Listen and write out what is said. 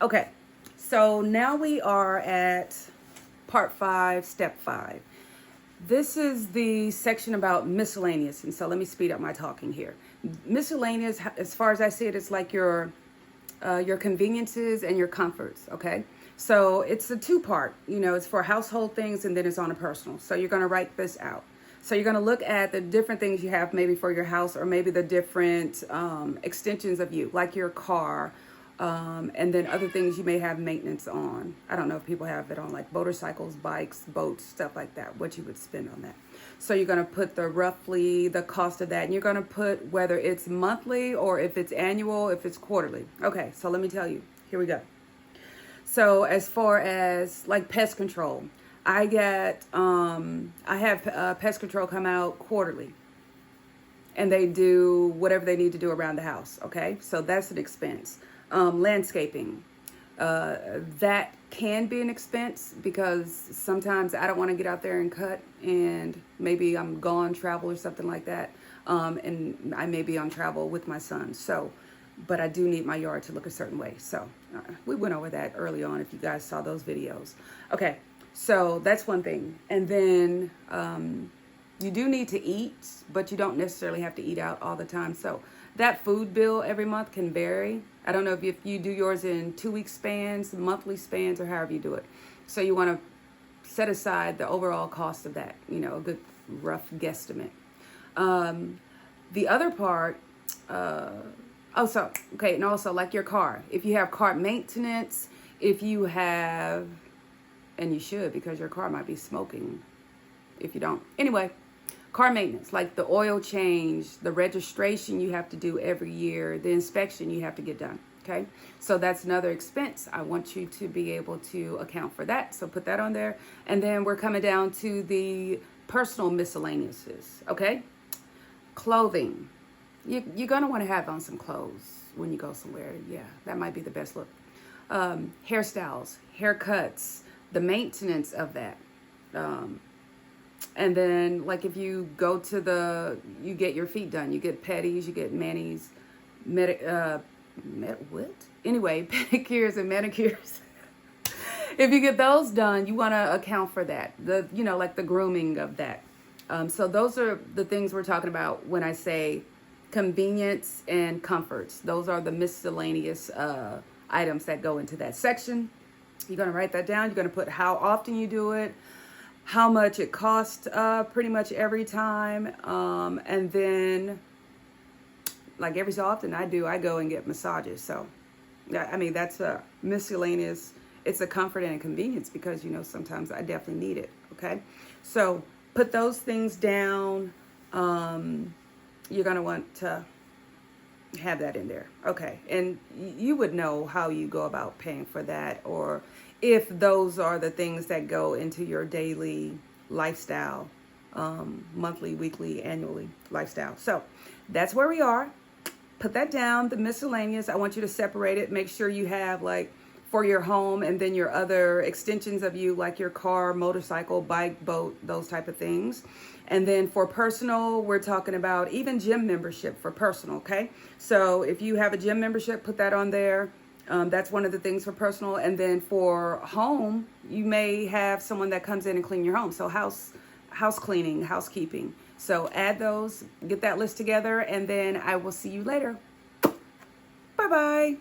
Okay, so now we are at part 5, step 5. This is the section about miscellaneous, and so let me speed up my talking here. Miscellaneous, as far as I see it, it's like your conveniences and your comforts, okay? So it's a two-part, it's for household things and then it's on a personal. So you're going to write this out. So you're going to look at the different things you have maybe for your house, or maybe the different extensions of you, like your car, and then other things you may have maintenance on. I don't know if people have it on like motorcycles, bikes, boats, stuff like that, what you would spend on that. So you're going to put roughly the cost of that, and you're going to put whether it's monthly or if it's annual, if it's quarterly. Okay, so let me tell you. Here we go. So as far as like pest control, I have pest control come out quarterly, and they do whatever they need to do around the house. Okay, so that's an expense. Landscaping, that can be an expense because sometimes I don't want to get out there and cut, and maybe I'm gone travel or something like that, and I may be on travel with my son. So, but I do need my yard to look a certain way. So we went over that early on if you guys saw those videos. Okay, so that's one thing. And then you do need to eat, but you don't necessarily have to eat out all the time. So that food bill every month can vary. I don't know if you do yours in 2-week spans, monthly spans, or however you do it. So you want to set aside the overall cost of that, a good rough guesstimate. The other part, and also like your car. If you have car maintenance, if you have, and you should because your car might be smoking if you don't. Anyway, car maintenance, like the oil change, the registration you have to do every year, the inspection you have to get done, okay? So that's another expense. I want you to be able to account for that, so put that on there. And then we're coming down to the personal miscellaneouses, okay? Clothing. You're going to want to have on some clothes when you go somewhere. Yeah, that might be the best look. Hairstyles, haircuts, the maintenance of that. And then, like, if you go to you get your feet done, you get pedis, you get manis, Anyway, pedicures and manicures. If you get those done, you want to account for that. Like the grooming of that. So those are the things we're talking about when I say convenience and comforts. Those are the miscellaneous items that go into that section. You're going to write that down. You're going to put how often you do it, how much it costs pretty much every time. And then, like every so often I go and get massages. So, I mean, that's a miscellaneous. It's a comfort and a convenience because, sometimes I definitely need it. Okay. So put those things down. You're going to want to have that in there. Okay. And you would know how you go about paying for that, or if those are the things that go into your daily lifestyle, monthly, weekly, annually lifestyle. So that's where we are. Put that down, the miscellaneous. I want you to separate it. Make sure you have like for your home and then your other extensions of you, like your car, motorcycle, bike, boat, those type of things. And then for personal, we're talking about even gym membership for personal, okay? So if you have a gym membership, put that on there. That's one of the things for personal. And then for home, you may have someone that comes in and clean your home. So house cleaning, housekeeping. So add those, get that list together, and then I will see you later. Bye-bye.